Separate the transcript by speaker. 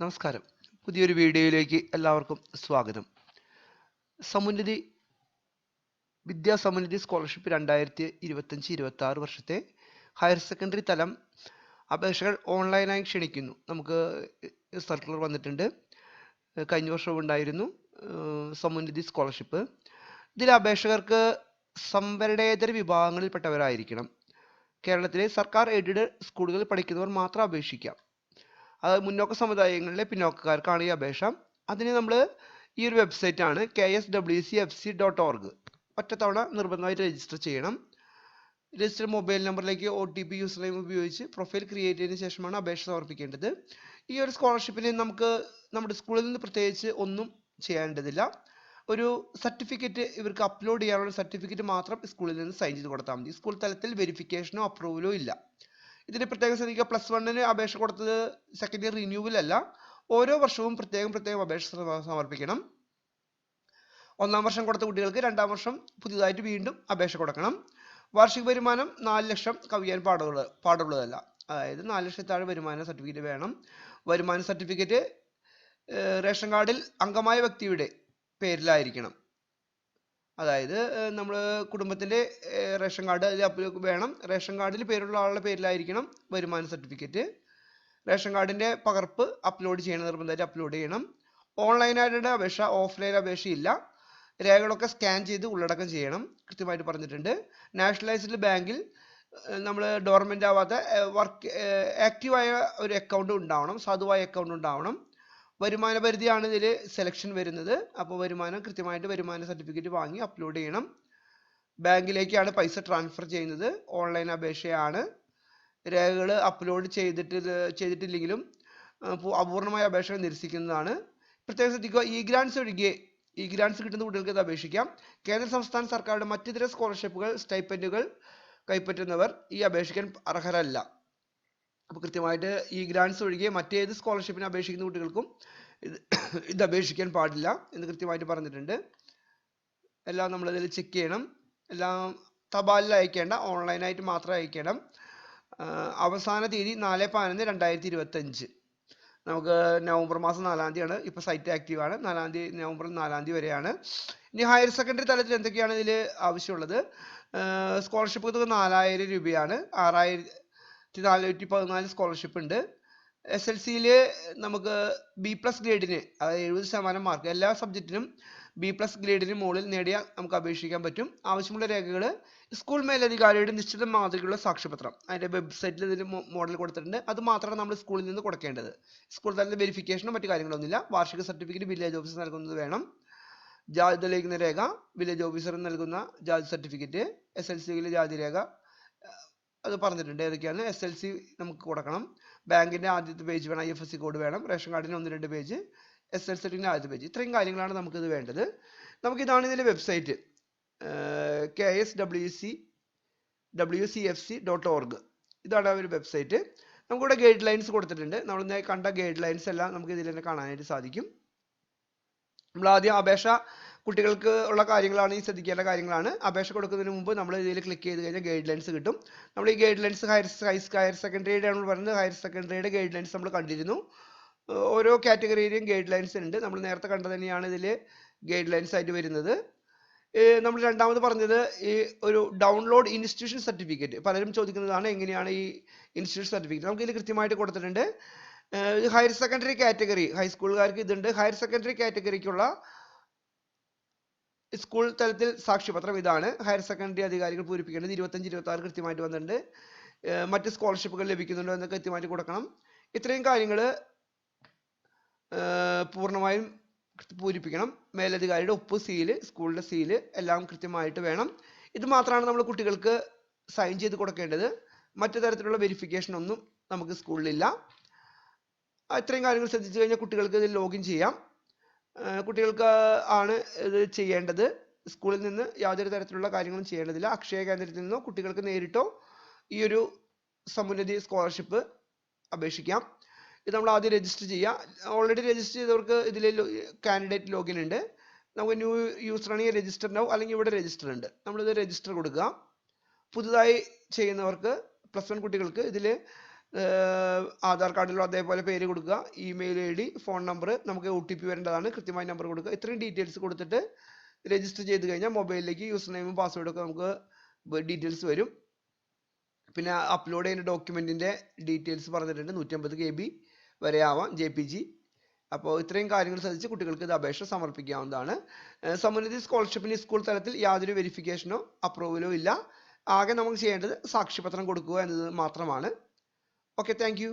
Speaker 1: നമസ്കാരം. പുതിയൊരു വീഡിയോയിലേക്ക് എല്ലാവർക്കും സ്വാഗതം. സമുന്നതി വിദ്യാസമുന്നതി സ്കോളർഷിപ്പ് 2025-26 വർഷത്തെ ഹയർ സെക്കൻഡറി തലം അപേക്ഷകൾ ഓൺലൈനായി ക്ഷണിക്കുന്നു. നമുക്ക് സർക്കുലർ വന്നിട്ടുണ്ട്. കഴിഞ്ഞ വർഷവും ഉണ്ടായിരുന്നു സമുന്നതി സ്കോളർഷിപ്പ്. ഇതിൽ അപേക്ഷകർക്ക് സംവരണേതര വിഭാഗങ്ങളിൽപ്പെട്ടവരായിരിക്കണം. കേരളത്തിലെ സർക്കാർ എയ്ഡഡ് സ്കൂളുകളിൽ പഠിക്കുന്നവർ മാത്രം അപേക്ഷിക്കാം. അത് മുന്നോക്ക സമുദായങ്ങളിലെ പിന്നോക്കക്കാർക്കാണ് ഈ അപേക്ഷ. അതിന് നമ്മൾ ഈ ഒരു വെബ്സൈറ്റാണ് kswcfc.org. ഒറ്റത്തവണ നിർബന്ധമായിട്ട് രജിസ്റ്റർ ചെയ്യണം. രജിസ്റ്റർ മൊബൈൽ നമ്പറിലേക്ക് OTP യൂസർ നെയിം ഉപയോഗിച്ച് പ്രൊഫൈൽ ക്രിയേറ്റ് ചെയ്തതിന് ശേഷമാണ് അപേക്ഷ സമർപ്പിക്കേണ്ടത്. ഈ ഒരു സ്കോളർഷിപ്പിന് നമുക്ക് നമ്മുടെ സ്കൂളിൽ നിന്ന് പ്രത്യേകിച്ച് ഒന്നും ചെയ്യേണ്ടതില്ല. ഒരു സർട്ടിഫിക്കറ്റ് ഇവർക്ക് അപ്ലോഡ് ചെയ്യാനുള്ള സർട്ടിഫിക്കറ്റ് മാത്രം സ്കൂളിൽ നിന്ന് സൈൻ ചെയ്ത് കൊടുത്താൽ മതി. സ്കൂൾ തലത്തിൽ വെരിഫിക്കേഷനോ അപ്രൂവലോ ഇല്ല. ഇതിന് പ്രത്യേകം ശ്രദ്ധിക്കുക, +1 അപേക്ഷ കൊടുത്തത് സെക്കൻഡ് ഇയർ റിന്യൂവൽ അല്ല. ഓരോ വർഷവും പ്രത്യേകം അപേക്ഷ സമർപ്പിക്കണം. 1-ാം വർഷം കൊടുത്ത കുട്ടികൾക്ക് 2-ാം വർഷം പുതിയതായിട്ട് വീണ്ടും അപേക്ഷ കൊടുക്കണം. വാർഷിക വരുമാനം 4 ലക്ഷം കവിയാൻ പാടുള്ളതല്ല. അതായത് 4 ലക്ഷത്തിൽ താഴെ വരുമാന സർട്ടിഫിക്കറ്റ് വേണം. വരുമാന സർട്ടിഫിക്കറ്റ് റേഷൻ കാർഡിൽ അംഗമായ വ്യക്തിയുടെ പേരിലായിരിക്കണം. അതായത് നമ്മൾ കുടുംബത്തിൻ്റെ റേഷൻ കാർഡ് വേണം. റേഷൻ കാർഡിൽ പേരുള്ള ആളുടെ പേരിലായിരിക്കണം വരുമാന സർട്ടിഫിക്കറ്റ്. റേഷൻ കാർഡിൻ്റെ പകർപ്പ് അപ്ലോഡ് ചെയ്യണം, നിർബന്ധമായിട്ട് അപ്ലോഡ് ചെയ്യണം. ഓൺലൈനായിട്ട് അപേക്ഷ, ഓഫ്ലൈൻ അപേക്ഷയില്ല. രേഖകളൊക്കെ സ്കാൻ ചെയ്ത് ഉള്ളടക്കം ചെയ്യണം, കൃത്യമായിട്ട് പറഞ്ഞിട്ടുണ്ട്. നാഷണലൈസ്ഡ് ബാങ്കിൽ നമ്മൾ ഡോർമെൻ്റ് ആവാത്ത ആക്റ്റീവായ ഒരു അക്കൗണ്ട് ഉണ്ടാവണം, സാധുവായ അക്കൗണ്ട് ഉണ്ടാവണം. വരുമാന പരിധിയാണ് ഇതിൽ സെലക്ഷൻ വരുന്നത്. അപ്പോൾ കൃത്യമായിട്ട് വരുമാന സർട്ടിഫിക്കറ്റ് വാങ്ങി അപ്ലോഡ് ചെയ്യണം. ബാങ്കിലേക്കാണ് പൈസ ട്രാൻസ്ഫർ ചെയ്യുന്നത്. ഓൺലൈൻ അപേക്ഷയാണ്. രേഖകൾ അപ്ലോഡ് ചെയ്തിട്ടില്ലെങ്കിലും അപൂർണമായ അപേക്ഷകൾ നിരസിക്കുന്നതാണ്. പ്രത്യേകം ശ്രദ്ധിക്കുക, ഇ ഗ്രാൻസ് കിട്ടുന്ന കുട്ടികൾക്ക് ഇത് അപേക്ഷിക്കാം. കേന്ദ്ര സംസ്ഥാന സർക്കാരുടെ മറ്റിതര സ്കോളർഷിപ്പുകൾ, സ്റ്റൈപ്പൻഡുകൾ കൈപ്പറ്റുന്നവർ ഈ അപേക്ഷിക്കാൻ അർഹരല്ല. അപ്പോൾ കൃത്യമായിട്ട് ഈ ഗ്രാൻസ് ഒഴികെ മറ്റേത് സ്കോളർഷിപ്പിന് അപേക്ഷിക്കുന്ന കുട്ടികൾക്കും ഇത് അപേക്ഷിക്കാൻ പാടില്ല എന്ന് കൃത്യമായിട്ട് പറഞ്ഞിട്ടുണ്ട്. എല്ലാം നമ്മളിതിൽ ചെക്ക് ചെയ്യണം. എല്ലാം തപാലിൽ അയക്കേണ്ട, ഓൺലൈനായിട്ട് മാത്രം അയക്കണം. അവസാന തീയതി 4/11/2025. നമുക്ക് നവംബർ മാസം 4-ാം തീയതിയാണ്. ഇപ്പോൾ സൈറ്റ് ആക്റ്റീവാണ്. നവംബർ 4-ാം തീയതി വരെയാണ്. ഇനി ഹയർ സെക്കൻഡറി തലത്തിൽ എന്തൊക്കെയാണ് ഇതിൽ ആവശ്യമുള്ളത്? സ്കോളർഷിപ്പ് തുക 4000 രൂപയാണ്. 6414 സ്കോളർഷിപ്പ് ഉണ്ട്. SLCയിൽ നമുക്ക് B+ ഗ്രേഡിന്, അതായത് 70% മാർക്ക് എല്ലാ സബ്ജക്റ്റിനും B+ ഗ്രേഡിന് മുകളിൽ നേടിയാൽ നമുക്ക് അപേക്ഷിക്കാൻ പറ്റും. ആവശ്യമുള്ള രേഖകൾ സ്കൂൾ മേലധികാരിയുടെ നിശ്ചിത മാതൃകയുള്ള സാക്ഷ്യപത്രം, അതിൻ്റെ വെബ്സൈറ്റിൽ ഇതിന് മോഡൽ കൊടുത്തിട്ടുണ്ട്. അത് മാത്രമാണ് നമ്മൾ സ്കൂളിൽ നിന്ന് കൊടുക്കേണ്ടത്. സ്കൂൾ തലത്തിൽ വെരിഫിക്കേഷനോ മറ്റു കാര്യങ്ങളൊന്നുമില്ല. വാർഷിക സർട്ടിഫിക്കറ്റ് വില്ലേജ് ഓഫീസർ നൽകുന്നത് വേണം. ജാതി തെളിയിക്കുന്ന രേഖ, വില്ലേജ് ഓഫീസർ നൽകുന്ന ജാതി സർട്ടിഫിക്കറ്റ്, SLCയിലെ ജാതി രേഖ, അത് പറഞ്ഞിട്ടുണ്ട് ഏതൊക്കെയാണ്. SLC നമുക്ക് കൊടുക്കണം. ബാങ്കിൻ്റെ ആദ്യത്തെ പേജ് വേണം, IFSC കോഡ് വേണം. റേഷൻ കാർഡിന് 1-2 പേജ്, SLCൻ്റെ ആദ്യത്തെ പേജ്. ഇത്രയും കാര്യങ്ങളാണ് നമുക്കിത് വേണ്ടത്. നമുക്കിതാണ് ഇതിൻ്റെ വെബ്സൈറ്റ്, kswcfc.org. ഇതാണ് ഒരു വെബ്സൈറ്റ്. നമുക്കിവിടെ ഗൈഡ് ലൈൻസ് കൊടുത്തിട്ടുണ്ട്. നമ്മൾ കണ്ട ഗൈഡ് ലൈൻസ് എല്ലാം നമുക്ക് ഇതിൽ തന്നെ കാണാനായിട്ട് സാധിക്കും. നമ്മൾ ആദ്യം അപേക്ഷ കുട്ടികൾക്ക് ഉള്ള കാര്യങ്ങളാണ്, ഈ ശ്രദ്ധിക്കേണ്ട കാര്യങ്ങളാണ്. അപേക്ഷ കൊടുക്കുന്നതിന് മുമ്പ് നമ്മൾ ഇതിൽ ക്ലിക്ക് ചെയ്ത് കഴിഞ്ഞാൽ ഗൈഡ് ലൈൻസ് കിട്ടും. നമ്മൾ ഈ ഗൈഡ് ലൈൻസ് ഹയർ സെക്കൻഡറിയുടെ നമ്മൾ പറയുന്നത്, ഹയർ സെക്കൻഡറിയുടെ ഗൈഡ് ലൈൻസ് നമ്മൾ കണ്ടിരുന്നു. ഓരോ കാറ്റഗറിയിലും ഗൈഡ് ലൈൻസ് ഉണ്ട്. നമ്മൾ നേരത്തെ കണ്ടത് തന്നെയാണ് ഇതിൽ ഗൈഡ് ലൈൻസ് ആയിട്ട് വരുന്നത്. നമ്മൾ രണ്ടാമത് പറഞ്ഞത് ഈ ഒരു ഡൗൺലോഡ് ഇൻസ്റ്റിറ്റ്യൂഷൻ സർട്ടിഫിക്കറ്റ്. പലരും ചോദിക്കുന്നതാണ് എങ്ങനെയാണ് ഈ ഇൻസ്റ്റിറ്റ്യൂഷൻ സർട്ടിഫിക്കറ്റ്. നമുക്ക് ഇതിൽ കൃത്യമായിട്ട് കൊടുത്തിട്ടുണ്ട്. ഹയർ സെക്കൻഡറി കാറ്റഗറി, ഹൈസ്കൂളുകാർക്ക് ഇതുണ്ട്. ഹയർ സെക്കൻഡറി കാറ്റഗറിക്കുള്ള സ്കൂൾ തലത്തിൽ സാക്ഷ്യപത്രം ഇതാണ്. ഹയർ സെക്കൻഡറി അധികാരികൾ പൂരിപ്പിക്കേണ്ടത് 25-26 കൃത്യമായിട്ട് വന്നിട്ടുണ്ട്. മറ്റ് സ്കോളർഷിപ്പുകൾ ലഭിക്കുന്നുണ്ടോ എന്ന് കൃത്യമായിട്ട് കൊടുക്കണം. ഇത്രയും കാര്യങ്ങൾ പൂർണ്ണമായും പൂരിപ്പിക്കണം. മേലധികാരിയുടെ ഒപ്പ്, സീല്, സ്കൂളിൻ്റെ സീല് എല്ലാം കൃത്യമായിട്ട് വേണം. ഇത് മാത്രമാണ് നമ്മൾ കുട്ടികൾക്ക് സൈൻ ചെയ്ത് കൊടുക്കേണ്ടത്. മറ്റു തരത്തിലുള്ള വെരിഫിക്കേഷൻ ഒന്നും നമുക്ക് സ്കൂളിലില്ല. ഇത്രയും കാര്യങ്ങൾ ശ്രദ്ധിച്ചു കഴിഞ്ഞാൽ കുട്ടികൾക്ക് ഇതിൽ ലോഗിൻ ചെയ്യാം. കുട്ടികൾക്ക് ആണ് ഇത് ചെയ്യേണ്ടത്. സ്കൂളിൽ നിന്ന് യാതൊരു തരത്തിലുള്ള കാര്യങ്ങളും ചെയ്യേണ്ടതില്ല. അക്ഷയ കേന്ദ്രത്തിൽ നിന്നോ കുട്ടികൾക്ക് നേരിട്ടോ ഈ ഒരു സമുന്നതി സ്കോളർഷിപ്പ് അപേക്ഷിക്കാം. ഇത് നമ്മൾ ആദ്യം രജിസ്റ്റർ ചെയ്യുക. ഓൾറെഡി രജിസ്റ്റർ ചെയ്തവർക്ക് ഇതിൽ കാൻഡിഡേറ്റ് ലോഗിൻ ഉണ്ട്. നമുക്ക് ന്യൂ യൂസർ ആണെങ്കിൽ രജിസ്റ്റർ ഉണ്ടാവും, അല്ലെങ്കിൽ ഇവിടെ രജിസ്റ്റർ ഉണ്ട്. നമ്മളിത് രജിസ്റ്റർ കൊടുക്കുക. പുതുതായി ചെയ്യുന്നവർക്ക് +1 കുട്ടികൾക്ക് ഇതിൽ ആധാർ കാർഡിലും അതേപോലെ പേര് കൊടുക്കുക, email I D, phone number, നമുക്ക് OTP വരേണ്ടതാണ്, കൃത്യമായ നമ്പർ കൊടുക്കുക. ഇത്രയും ഡീറ്റെയിൽസ് കൊടുത്തിട്ട് രജിസ്റ്റർ ചെയ്ത് കഴിഞ്ഞാൽ മൊബൈലിലേക്ക് യൂസർ നെയിമും പാസ്വേഡും ഒക്കെ നമുക്ക് ഡീറ്റെയിൽസ് വരും. പിന്നെ അപ്ലോഡ് ചെയ്യുന്ന ഡോക്യുമെൻറ്റിൻ്റെ ഡീറ്റെയിൽസ് പറഞ്ഞിട്ടുണ്ട്. 150 KB വരെ ആവാം, JPG. അപ്പോൾ ഇത്രയും കാര്യങ്ങൾ ശ്രദ്ധിച്ച് കുട്ടികൾക്ക് ഇത് അപേക്ഷ സമർപ്പിക്കാവുന്നതാണ്. സമൃദ്ധി സ്കോളർഷിപ്പിന് സ്കൂൾ തലത്തിൽ യാതൊരു വെരിഫിക്കേഷനോ അപ്രൂവലോ ഇല്ല. ആകെ നമുക്ക് ചെയ്യേണ്ടത് സാക്ഷ്യപത്രം കൊടുക്കുക എന്നത് മാത്രമാണ്. Okay, thank you.